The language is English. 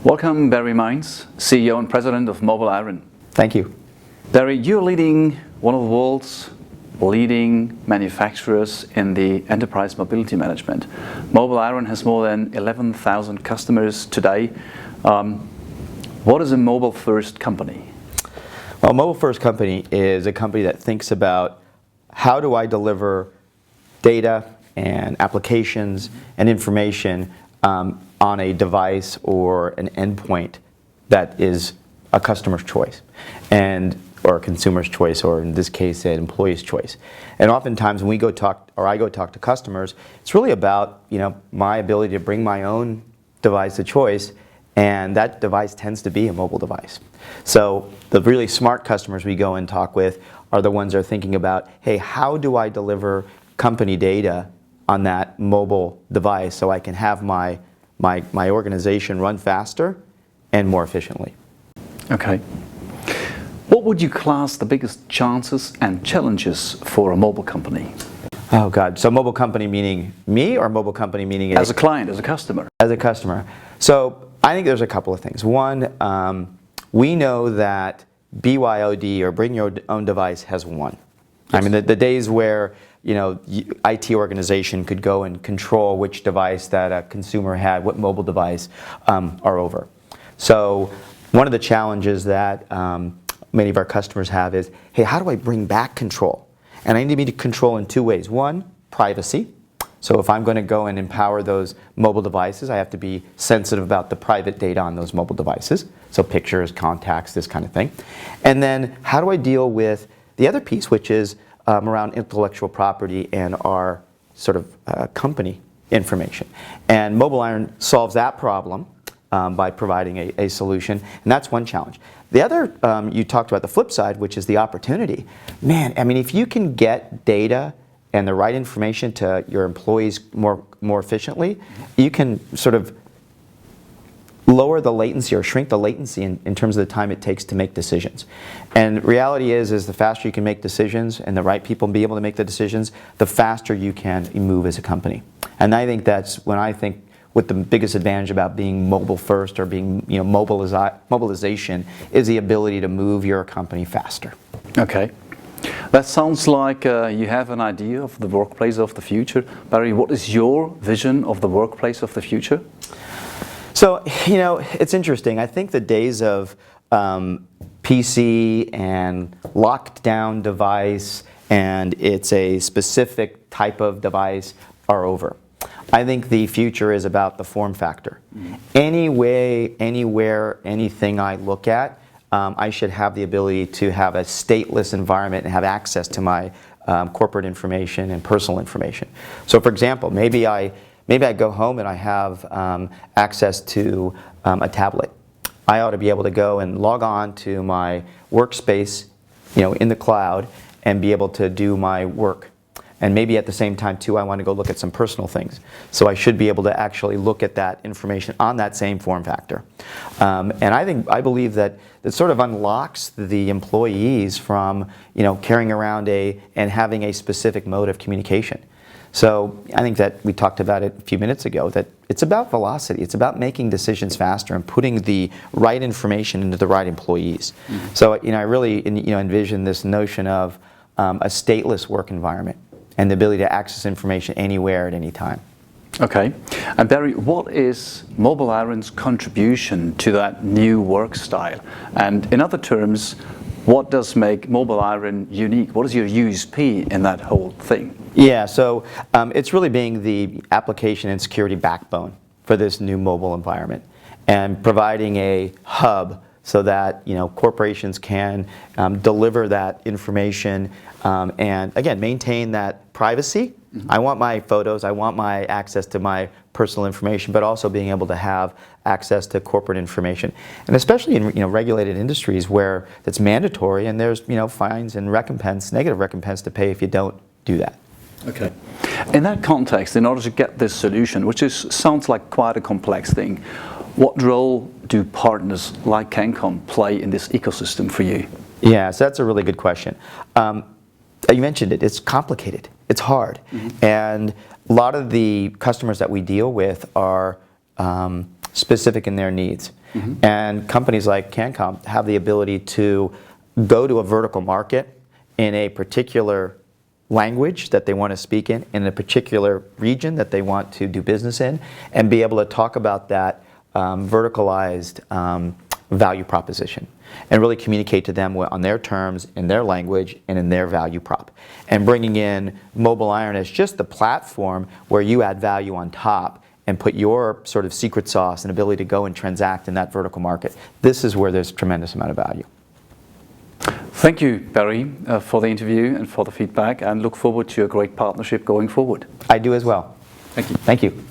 Welcome, Barry Mainz, CEO and President of MobileIron. Thank you. Barry, you're leading one of the world's leading manufacturers in the enterprise mobility management. MobileIron has more than 11,000 customers today. What is a mobile-first company? Well, a mobile-first company is a company that thinks about how do I deliver data and applications and information on a device or an endpoint that is a customer's choice, or a consumer's choice, or in this case, an employee's choice. And oftentimes when we go talk, or I go talk to customers, it's really about my ability to bring my own device of choice, and that device tends to be a mobile device. So the really smart customers we go and talk with are the ones that are thinking about, hey, how do I deliver company data on that mobile device so I can have my organization run faster and more efficiently. Okay. What would you class the biggest chances and challenges for a mobile company? Oh God, so mobile company meaning me, or mobile company meaning as a client, as a customer? As a customer. So I think there's a couple of things. One, we know that BYOD, or bring your own device, has won. Yes. I mean, the days where IT organization could go and control which device that a consumer had, what mobile device, are over. So one of the challenges that many of our customers have is, hey, how do I bring back control? And I need to control in two ways. One, privacy. So if I'm going to go and empower those mobile devices, I have to be sensitive about the private data on those mobile devices. So pictures, contacts, this kind of thing. And then how do I deal with the other piece, which is around intellectual property and our sort of company information. And MobileIron solves that problem by providing a solution, and that's one challenge. The other, you talked about the flip side, which is the opportunity. Man, I mean, if you can get data and the right information to your employees more efficiently, you can sort of lower the latency or shrink the latency in terms of the time it takes to make decisions. And reality is the faster you can make decisions and the right people be able to make the decisions, the faster you can move as a company. And I think that's when I think what the biggest advantage about being mobile first, or being mobilization, is the ability to move your company faster. Okay. That sounds like you have an idea of the workplace of the future. Barry, what is your vision of the workplace of the future? So, it's interesting. I think the days of PC and locked down device and it's a specific type of device are over. I think the future is about the form factor. Any way, anywhere, anything I look at, I should have the ability to have a stateless environment and have access to my corporate information and personal information. So for example, maybe I go home and I have access to a tablet. I ought to be able to go and log on to my workspace, in the cloud, and be able to do my work. And maybe at the same time too, I want to go look at some personal things. So I should be able to actually look at that information on that same form factor. And I believe that it sort of unlocks the employees from carrying around and having a specific mode of communication. So I think that we talked about it a few minutes ago, that it's about velocity. It's about making decisions faster and putting the right information into the right employees. Mm-hmm. So I really envision this notion of a stateless work environment and the ability to access information anywhere at any time. Okay. And Barry, what is MobileIron's contribution to that new work style? And in other terms, what does make MobileIron unique? What is your USP in that whole thing? Yeah, so it's really being the application and security backbone for this new mobile environment, and providing a hub so that corporations can deliver that information and again maintain that privacy. Mm-hmm. I want my photos, I want my access to my personal information, but also being able to have access to corporate information, and especially in regulated industries where it's mandatory and there's fines and negative recompense to pay if you don't do that. Okay. In that context, in order to get this solution, which sounds like quite a complex thing, what role do partners like CANCOM play in this ecosystem for you? Yeah, so that's a really good question. You mentioned it, it's complicated, it's hard. Mm-hmm. And a lot of the customers that we deal with are specific in their needs. And companies like CANCOM have the ability to go to a vertical market in a particular language that they want to speak in a particular region that they want to do business in, and be able to talk about that verticalized value proposition and really communicate to them on their terms, in their language, and in their value prop. And bringing in MobileIron as just the platform where you add value on top and put your sort of secret sauce and ability to go and transact in that vertical market. This is where there's a tremendous amount of value. Thank you, Barry, for the interview and for the feedback, and look forward to a great partnership going forward. I do as well. Thank you. Thank you.